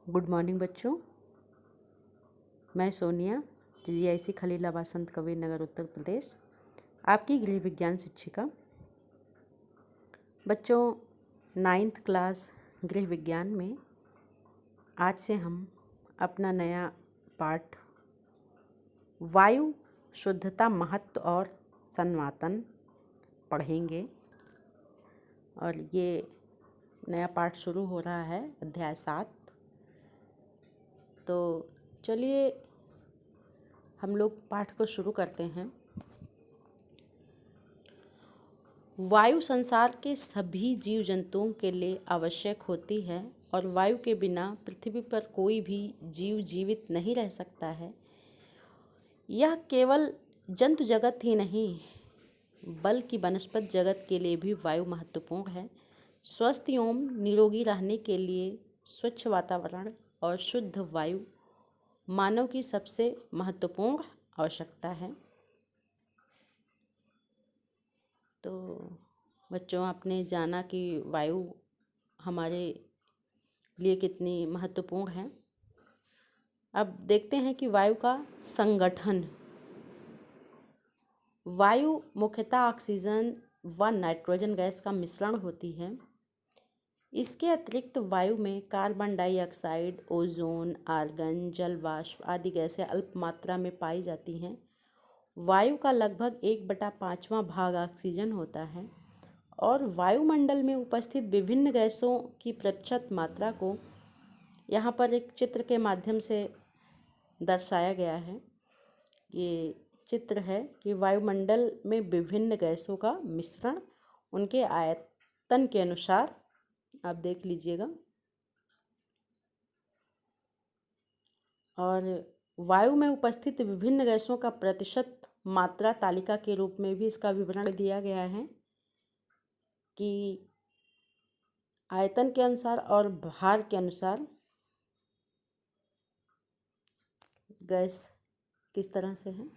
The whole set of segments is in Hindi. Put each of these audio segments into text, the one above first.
गुड मॉर्निंग बच्चों। मैं सोनिया, GIC खलीलाबाद संत कबीर नगर उत्तर प्रदेश, आपकी गृह विज्ञान शिक्षिका। बच्चों, 9th क्लास गृह विज्ञान में आज से हम अपना नया पाठ वायु शुद्धता, महत्व और सन्मातन पढ़ेंगे। और ये नया पाठ शुरू हो रहा है, अध्याय 7। तो चलिए हम लोग पाठ को शुरू करते हैं। वायु संसार के सभी जीव जंतुओं के लिए आवश्यक होती है और वायु के बिना पृथ्वी पर कोई भी जीव जीवित नहीं रह सकता है। यह केवल जंतु जगत ही नहीं बल्कि वनस्पति जगत के लिए भी वायु महत्वपूर्ण है। स्वस्थ एवं निरोगी रहने के लिए स्वच्छ वातावरण और शुद्ध वायु मानव की सबसे महत्वपूर्ण आवश्यकता है। तो बच्चों, आपने जाना कि वायु हमारे लिए कितनी महत्वपूर्ण है। अब देखते हैं कि वायु का संगठन। वायु मुख्यतः ऑक्सीजन व नाइट्रोजन गैस का मिश्रण होती है। इसके अतिरिक्त वायु में कार्बन डाइऑक्साइड, ओजोन, आर्गन, जल वाष्प आदि गैसें अल्प मात्रा में पाई जाती हैं। वायु का लगभग 1/5वां भाग ऑक्सीजन होता है और वायुमंडल में उपस्थित विभिन्न गैसों की प्रतिशत मात्रा को यहाँ पर एक चित्र के माध्यम से दर्शाया गया है। ये चित्र है कि वायुमंडल में विभिन्न गैसों का मिश्रण उनके आयतन के अनुसार, आप देख लीजिएगा। और वायु में उपस्थित विभिन्न गैसों का प्रतिशत मात्रा तालिका के रूप में भी इसका विवरण दिया गया है कि आयतन के अनुसार और भार के अनुसार गैस किस तरह से है।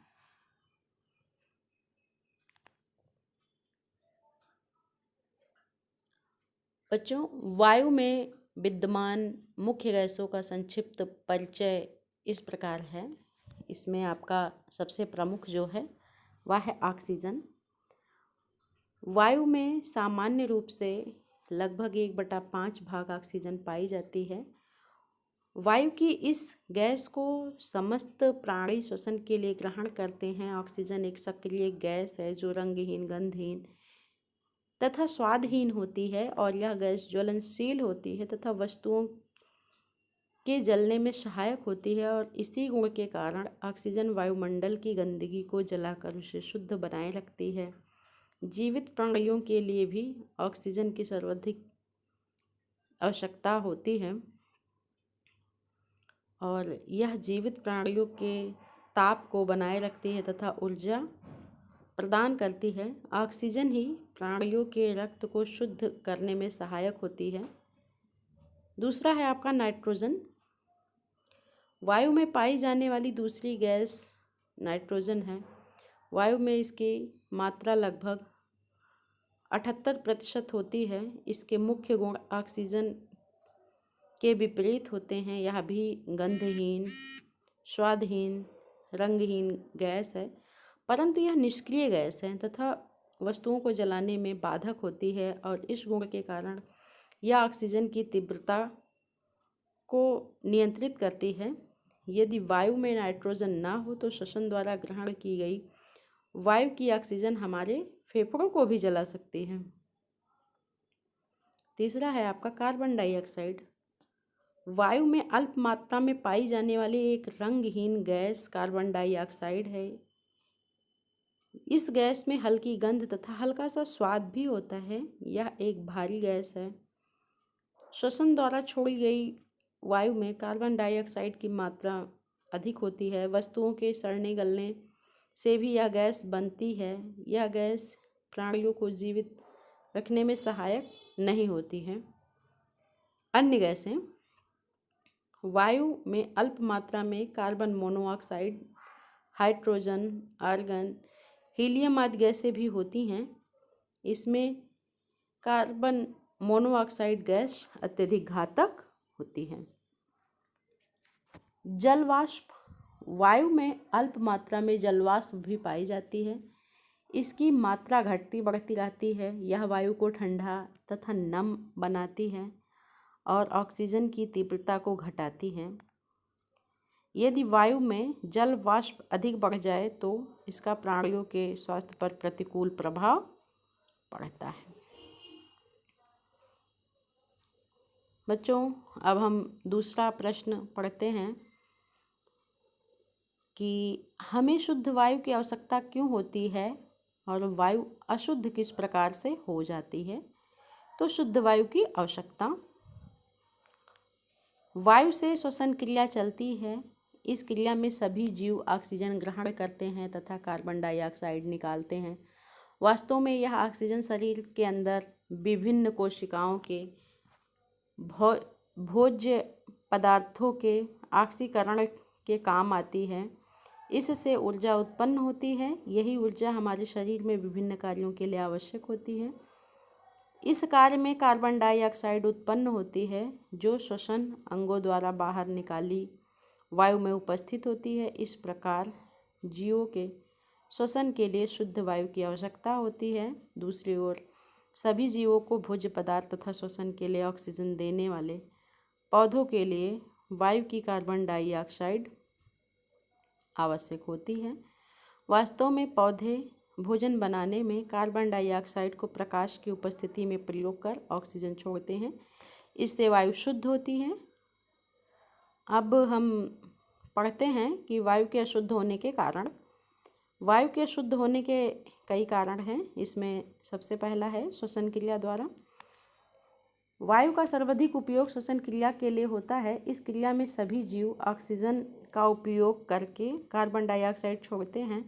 बच्चों, वायु में विद्यमान मुख्य गैसों का संक्षिप्त परिचय इस प्रकार है। इसमें आपका सबसे प्रमुख जो है वह है ऑक्सीजन। वायु में सामान्य रूप से लगभग 1/5 भाग ऑक्सीजन पाई जाती है। वायु की इस गैस को समस्त प्राणी श्वसन के लिए ग्रहण करते हैं। ऑक्सीजन एक सक्रिय गैस है जो रंगहीन, गंधहीन तथा स्वादहीन होती है और यह गैस ज्वलनशील होती है तथा वस्तुओं के जलने में सहायक होती है। और इसी गुण के कारण ऑक्सीजन वायुमंडल की गंदगी को जलाकर उसे शुद्ध बनाए रखती है। जीवित प्राणियों के लिए भी ऑक्सीजन की सर्वाधिक आवश्यकता होती है और यह जीवित प्राणियों के ताप को बनाए रखती है तथा ऊर्जा प्रदान करती है। ऑक्सीजन ही प्राणियों के रक्त को शुद्ध करने में सहायक होती है। दूसरा है आपका नाइट्रोजन। वायु में पाई जाने वाली दूसरी गैस नाइट्रोजन है। वायु में इसकी मात्रा लगभग 78% होती है। इसके मुख्य गुण ऑक्सीजन के विपरीत होते हैं। यह भी गंधहीन, स्वादहीन, रंगहीन गैस है, परंतु यह निष्क्रिय गैस है तथा वस्तुओं को जलाने में बाधक होती है और इस गुण के कारण यह ऑक्सीजन की तीव्रता को नियंत्रित करती है। यदि वायु में नाइट्रोजन ना हो तो श्वसन द्वारा ग्रहण की गई वायु की ऑक्सीजन हमारे फेफड़ों को भी जला सकती है। तीसरा है आपका कार्बन डाइऑक्साइड। वायु में अल्प मात्रा में पाई जाने वाली एक रंगहीन गैस कार्बन डाइऑक्साइड है। इस गैस में हल्की गंध तथा हल्का सा स्वाद भी होता है। यह एक भारी गैस है। श्वसन द्वारा छोड़ी गई वायु में कार्बन डाइऑक्साइड की मात्रा अधिक होती है। वस्तुओं के सड़ने गलने से भी यह गैस बनती है। यह गैस प्राणियों को जीवित रखने में सहायक नहीं होती है। अन्य गैसें। वायु में अल्प मात्रा में carbon monoxide, hydrogen, argon, helium आदि गैसें भी होती हैं। इसमें कार्बन मोनोऑक्साइड गैस अत्यधिक घातक होती है। जलवाष्प, वायु में अल्प मात्रा में जलवाष्प भी पाई जाती है। इसकी मात्रा घटती बढ़ती रहती है। यह वायु को ठंडा तथा नम बनाती है और ऑक्सीजन की तीव्रता को घटाती है। यदि वायु में जल वाष्प अधिक बढ़ जाए तो इसका प्राणियों के स्वास्थ्य पर प्रतिकूल प्रभाव पड़ता है। बच्चों, अब हम दूसरा प्रश्न पढ़ते हैं कि हमें शुद्ध वायु की आवश्यकता क्यों होती है और वायु अशुद्ध किस प्रकार से हो जाती है। तो शुद्ध वायु की आवश्यकता, वायु से श्वसन क्रिया चलती है। इस क्रिया में सभी जीव ऑक्सीजन ग्रहण करते हैं तथा कार्बन डाइऑक्साइड निकालते हैं। वास्तव में यह ऑक्सीजन शरीर के अंदर विभिन्न कोशिकाओं के भोज्य पदार्थों के ऑक्सीकरण के काम आती है। इससे ऊर्जा उत्पन्न होती है। यही ऊर्जा हमारे शरीर में विभिन्न कार्यों के लिए आवश्यक होती है। इस कार्य में कार्बन डाइऑक्साइड उत्पन्न होती है जो श्वसन अंगों द्वारा बाहर निकाली वायु में उपस्थित होती है। इस प्रकार जीवों के श्वसन के लिए शुद्ध वायु की आवश्यकता होती है। दूसरी ओर सभी जीवों को भोज्य पदार्थ तथा श्वसन के लिए ऑक्सीजन देने वाले पौधों के लिए वायु की कार्बन डाइऑक्साइड आवश्यक होती है। वास्तव में पौधे भोजन बनाने में कार्बन डाइऑक्साइड को प्रकाश की उपस्थिति में प्रयोग कर ऑक्सीजन छोड़ते हैं। इससे वायु शुद्ध होती है। अब हम पढ़ते हैं कि वायु के अशुद्ध होने के कारण। वायु के अशुद्ध होने के कई कारण हैं। इसमें सबसे पहला है श्वसन क्रिया द्वारा। वायु का सर्वाधिक उपयोग श्वसन क्रिया के लिए होता है। इस क्रिया में सभी जीव ऑक्सीजन का उपयोग करके कार्बन डाइऑक्साइड छोड़ते हैं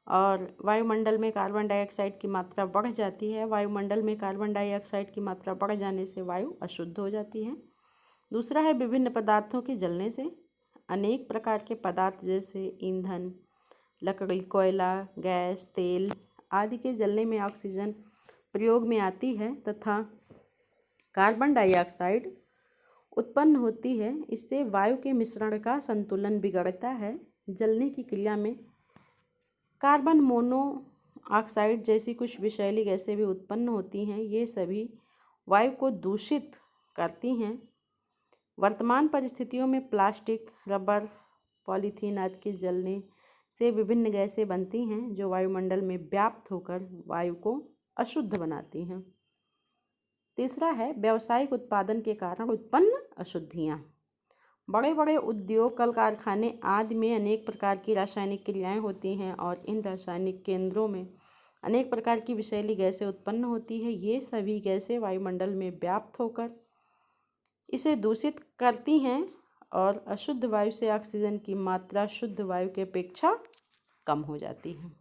और वायुमंडल में कार्बन डाइऑक्साइड की मात्रा बढ़ जाती है। वायुमंडल में कार्बन डाइऑक्साइड की मात्रा बढ़ जाने से वायु अशुद्ध हो जाती है। दूसरा है विभिन्न पदार्थों के जलने से। अनेक प्रकार के पदार्थ जैसे ईंधन, लकड़ी, कोयला, गैस, तेल आदि के जलने में ऑक्सीजन प्रयोग में आती है तथा कार्बन डाइऑक्साइड उत्पन्न होती है। इससे वायु के मिश्रण का संतुलन बिगड़ता है। जलने की क्रिया में कार्बन मोनोऑक्साइड जैसी कुछ विषैली गैसें भी उत्पन्न होती हैं। ये सभी वायु को दूषित करती हैं। वर्तमान परिस्थितियों में प्लास्टिक, रबर, पॉलीथीन आदि के जलने से विभिन्न गैसें बनती हैं जो वायुमंडल में व्याप्त होकर वायु को अशुद्ध बनाती हैं। तीसरा है व्यावसायिक उत्पादन के कारण उत्पन्न अशुद्धियाँ। बड़े बड़े उद्योग, कल कारखाने आदि में अनेक प्रकार की रासायनिक क्रियाएं होती हैं और इन रासायनिक केंद्रों में अनेक प्रकार की विषैली गैसें उत्पन्न होती है। ये सभी गैसें वायुमंडल में व्याप्त होकर इसे दूषित करती हैं और अशुद्ध वायु से ऑक्सीजन की मात्रा शुद्ध वायु की अपेक्षा कम हो जाती है।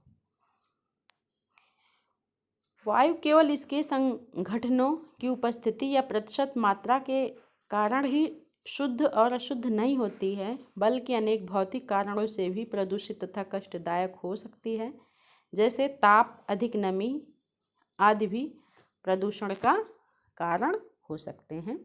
वायु केवल इसके संघटनों की उपस्थिति या प्रतिशत मात्रा के कारण ही शुद्ध और अशुद्ध नहीं होती है, बल्कि अनेक भौतिक कारणों से भी प्रदूषित तथा कष्टदायक हो सकती है। जैसे ताप, अधिक नमी आदि भी प्रदूषण का कारण हो सकते हैं।